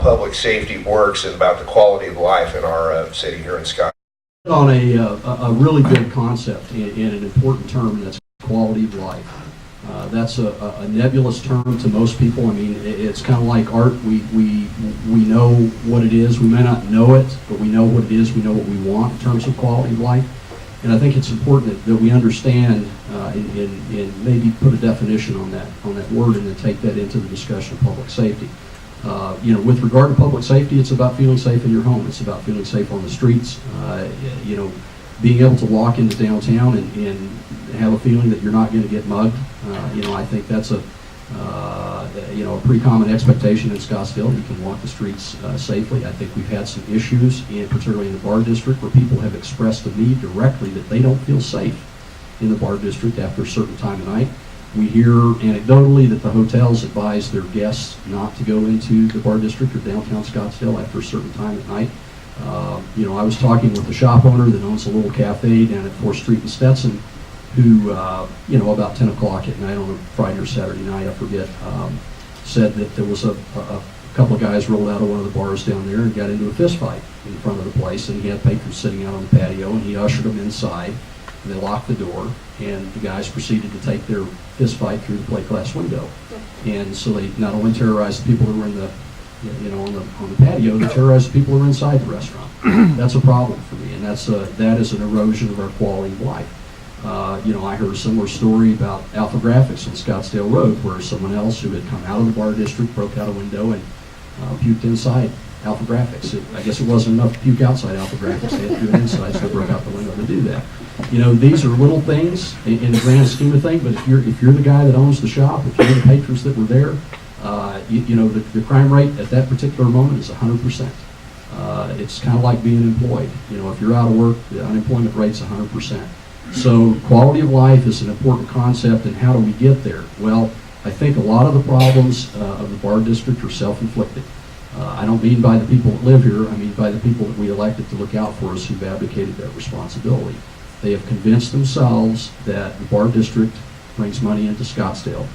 public safety works and about the quality of life in our city here in Scottsdale. On a really good concept in an important term, and that's quality of life. That's a nebulous term to most people. I mean, it's kind of like art. We know what it is. We may not know it, but we know what it is. We know what we want in terms of quality of life. And I think it's important that we understand and maybe put a definition on that word, and then take that into the discussion of public safety. With regard to public safety, it's about feeling safe in your home. It's about feeling safe on the streets. Being able to walk into downtown and have a feeling that you're not going to get mugged. I think that's a pretty common expectation in Scottsdale. You can walk the streets safely. I think we've had some issues, particularly in the bar district, where people have expressed to me directly that they don't feel safe in the bar district after a certain time of night. We hear anecdotally that the hotels advise their guests not to go into the bar district or downtown Scottsdale after a certain time at night. I was talking with a shop owner that owns a little cafe down at 4th Street in Stetson, who, about 10 o'clock at night on a Friday or Saturday night, I forget, said that there was a couple of guys rolled out of one of the bars down there and got into a fist fight in front of the place, and he had patrons sitting out on the patio, and he ushered them inside, and they locked the door, and the guys proceeded to take their fist fight through the plate glass window. And so they not only terrorized the people who were in the on the patio, they terrorized the people who were inside the restaurant. That's a problem for me, and that is an erosion of our quality of life. I heard a similar story about Alpha Graphics on Scottsdale Road, where someone else who had come out of the bar district broke out a window and puked inside Alpha Graphics. I guess it wasn't enough to puke outside Alpha Graphics. They had to do it inside, so they broke out the window to do that. These are little things in the grand scheme of things, but if you're the guy that owns the shop, if you're the patrons that were there, the crime rate at that particular moment is 100%. It's kind of like being employed. If you're out of work, the unemployment rate's 100%. So quality of life is an important concept, and how do we get there? Well, I think a lot of the problems of the bar district are self-inflicted. I don't mean by the people that live here, I mean by the people that we elected to look out for us, who've abdicated that responsibility. They have convinced themselves that the bar district brings money into Scottsdale,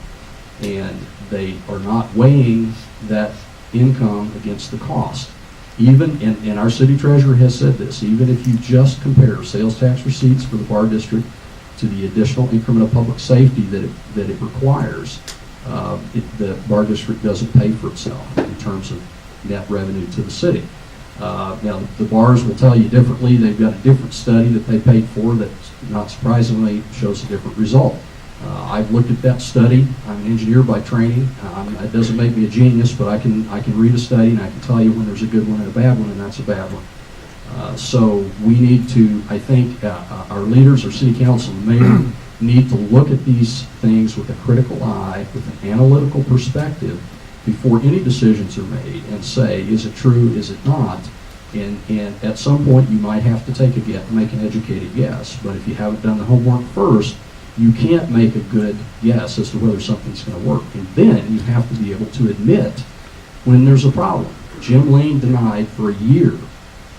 and they are not weighing that income against the cost. Even, and our city treasurer has said this, even if you just compare sales tax receipts for the bar district to the additional increment of public safety that it requires, the bar district doesn't pay for itself in terms of net revenue to the city. Now, the bars will tell you differently. They've got a different study that they paid for that, not surprisingly, shows a different result. I've looked at that study. I'm an engineer by training. It doesn't make me a genius, but I can read a study and I can tell you when there's a good one and a bad one, and that's a bad one. So we need to, I think, our leaders, our city council, and the mayor need to look at these things with a critical eye, with an analytical perspective, before any decisions are made, and say, is it true, is it not? And at some point you might have to make an educated guess, but if you haven't done the homework first, you can't make a good guess as to whether something's going to work. And then you have to be able to admit when there's a problem. Jim Lane denied for a year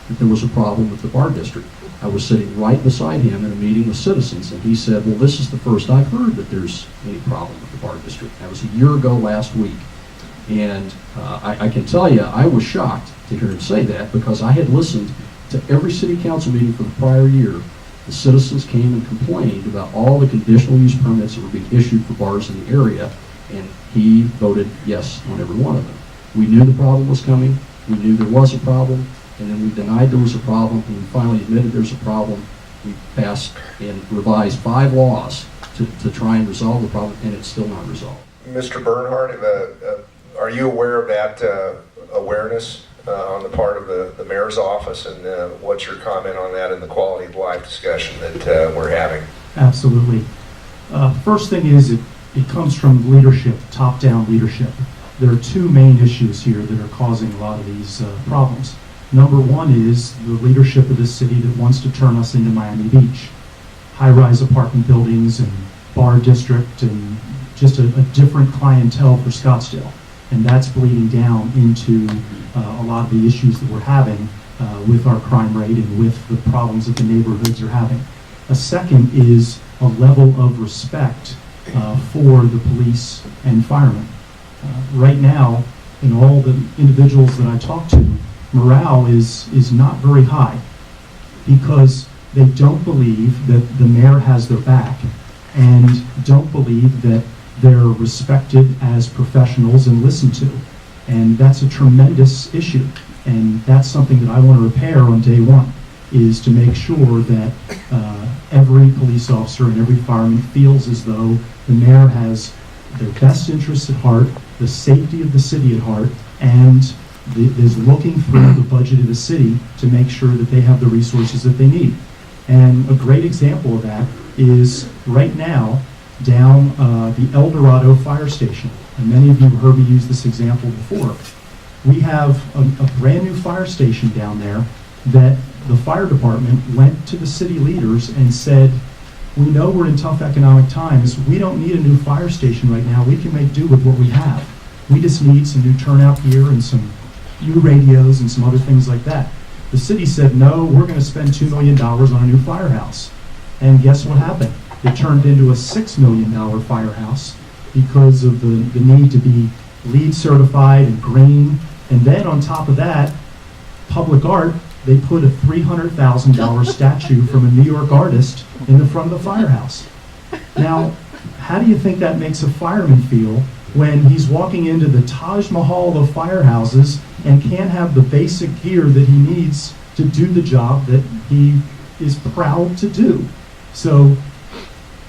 that there was a problem with the bar district. I was sitting right beside him in a meeting with citizens, and he said, well, this is the first I've heard that there's any problem with the bar district. That was a year ago last week. And I can tell you, I was shocked to hear him say that, because I had listened to every city council meeting for the prior year. The citizens came and complained about all the conditional use permits that were being issued for bars in the area, and he voted yes on every one of them. We knew the problem was coming. We knew there was a problem, and then we denied there was a problem, and we finally admitted there's a problem. We passed and revised 5 laws to try and resolve the problem, and it's still not resolved. Mr. Bernhardt, are you aware of that awareness on the part of the mayor's office, and what's your comment on that in the quality of life discussion that we're having? Absolutely. First thing is it comes from leadership, top-down leadership. There are 2 main issues here that are causing a lot of these problems. Number one is the leadership of this city that wants to turn us into Miami Beach. High-rise apartment buildings and bar district, and just a different clientele for Scottsdale. And that's bleeding down into a lot of the issues that we're having with our crime rate and with the problems that the neighborhoods are having. A second is a level of respect for the police and firemen. Right now, and all the individuals that I talk to, morale is not very high because they don't believe that the mayor has their back and don't believe that they're respected as professionals and listened to. And that's a tremendous issue. And that's something that I want to repair on day one, is to make sure that every police officer and every fireman feels as though the mayor has their best interests at heart, the safety of the city at heart, and is looking through the budget of the city to make sure that they have the resources that they need. And a great example of that is right now down the El Dorado fire station. And many of you have heard me use this example before. We have a brand new fire station down there that the fire department went to the city leaders and said, we know we're in tough economic times. We don't need a new fire station right now. We can make do with what we have. We just need some new turnout gear and some new radios and some other things like that. The city said, no, we're going to spend $2 million on a new firehouse. And guess what happened? It turned into a $6 million firehouse because of the need to be LEED certified and green. And then on top of that, public art, they put a $300,000 statue from a New York artist in the front of the firehouse. Now, how do you think that makes a fireman feel when he's walking into the Taj Mahal of firehouses and can't have the basic gear that he needs to do the job that he is proud to do? So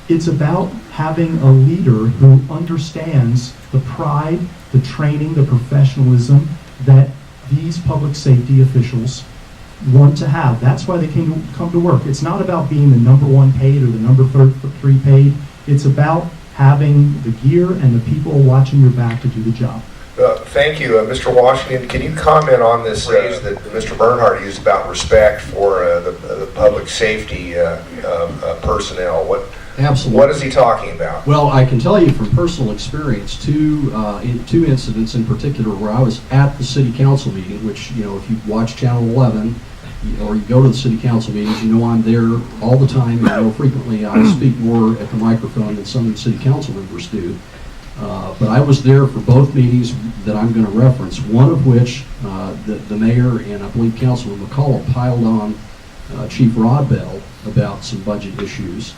it's about having a leader who understands the pride, the training, the professionalism that these public safety officials want to have. That's why they come to work. It's not about being the number one paid or the number three paid. It's about having the gear and the people watching your back to do the job. Thank you. Mr. Washington, can you comment on this phrase that Mr. Bernhardt used about respect for the public safety personnel? Absolutely. What is he talking about? Well, I can tell you from personal experience, two incidents in particular where I was at the city council meeting, which, you know, if you watch Channel 11 or you go to the city council meetings, you know I'm there all the time. You know, frequently I speak more at the microphone than some of the city council members do. But I was there for both meetings that I'm going to reference, one of which the mayor and I believe Councilman McCullough piled on Chief Rodbell about some budget issues.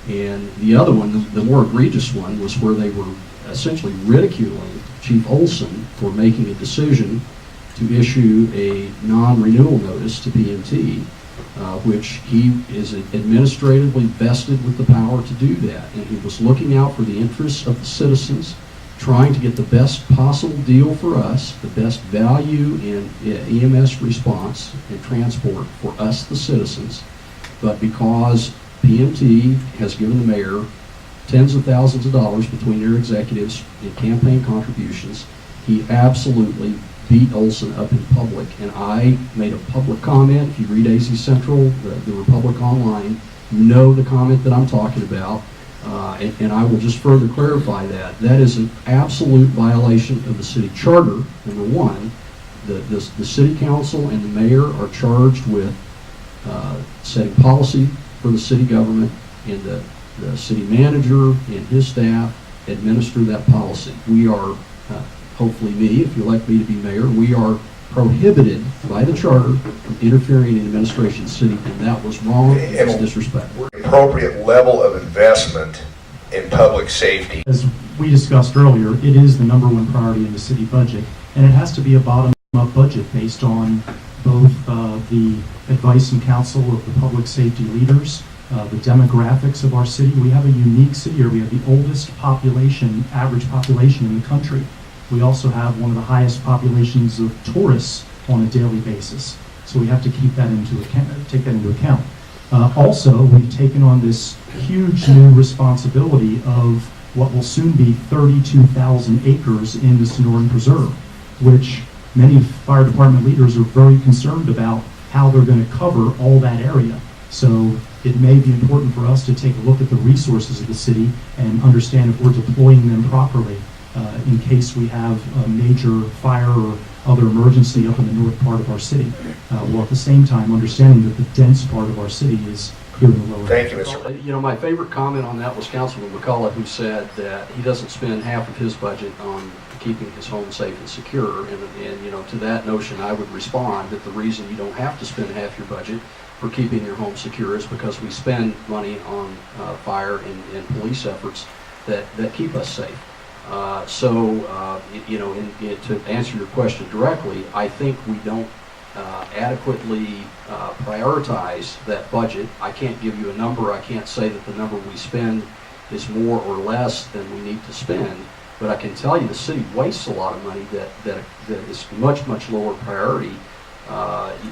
And the other one, the more egregious one, was where they were essentially ridiculing Chief Olson for making a decision to issue a non-renewal notice to PMT, which he is administratively vested with the power to do that. And he was looking out for the interests of the citizens, trying to get the best possible deal for us, the best value in EMS response and transport for us, the citizens. But because PMT has given the mayor tens of thousands of dollars between their executives in campaign contributions, he absolutely beat Olson up in public. And I made a public comment. If you read AZ Central, the Republic Online, you know the comment that I'm talking about. And I will just further clarify that. That is an absolute violation of the city charter, number one. The city council and the mayor are charged with setting policy for the city government, and the city manager and his staff administer that policy. We are, hopefully me, if you elect me to be mayor, we are prohibited by the charter from interfering in the administration of the city, and that was wrong and it's disrespectful. Appropriate level of investment in public safety. As we discussed earlier, it is the number one priority in the city budget, and it has to be a bottom-up budget based on both the advice and counsel of the public safety leaders, the demographics of our city. We have a unique city here. We have the oldest population, average population in the country. We also have one of the highest populations of tourists on a daily basis. So we have to keep that take that into account. Also, we've taken on this huge new responsibility of what will soon be 32,000 acres in the Sonoran Preserve, which many fire department leaders are very concerned about how they're going to cover all that area. So it may be important for us to take a look at the resources of the city and understand if we're deploying them properly in case we have a major fire or other emergency up in the north part of our city, while at the same time understanding that the dense part of our city is here in the lower. Thank you, Mr. You know, my favorite comment on that was Councilman McCullough, who said that he doesn't spend half of his budget on keeping his home safe and secure. And you know, to that notion, I would respond that the reason you don't have to spend half your budget for keeping your home secure is because we spend money on fire and police efforts that keep us safe. You know, to answer your question directly, I think we don't adequately prioritize that budget. I can't give you a number. I can't say that the number we spend is more or less than we need to spend, but I can tell you the city wastes a lot of money that is much lower priority.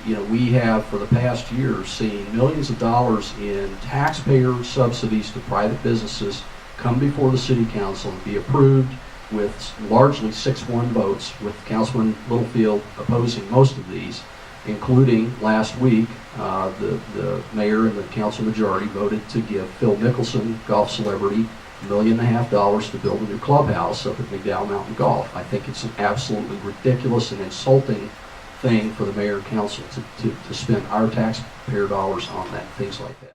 You know, we have for the past year seen millions of dollars in taxpayer subsidies to private businesses come before the city council and be approved with largely 6-1 votes, with Councilman Littlefield opposing most of these, including last week, the mayor and the council majority voted to give Phil Mickelson, golf celebrity, $1.5 million to build a new clubhouse up at McDowell Mountain Golf. I think it's an absolutely ridiculous and insulting thing for the mayor and council to spend our taxpayer dollars on that, things like that.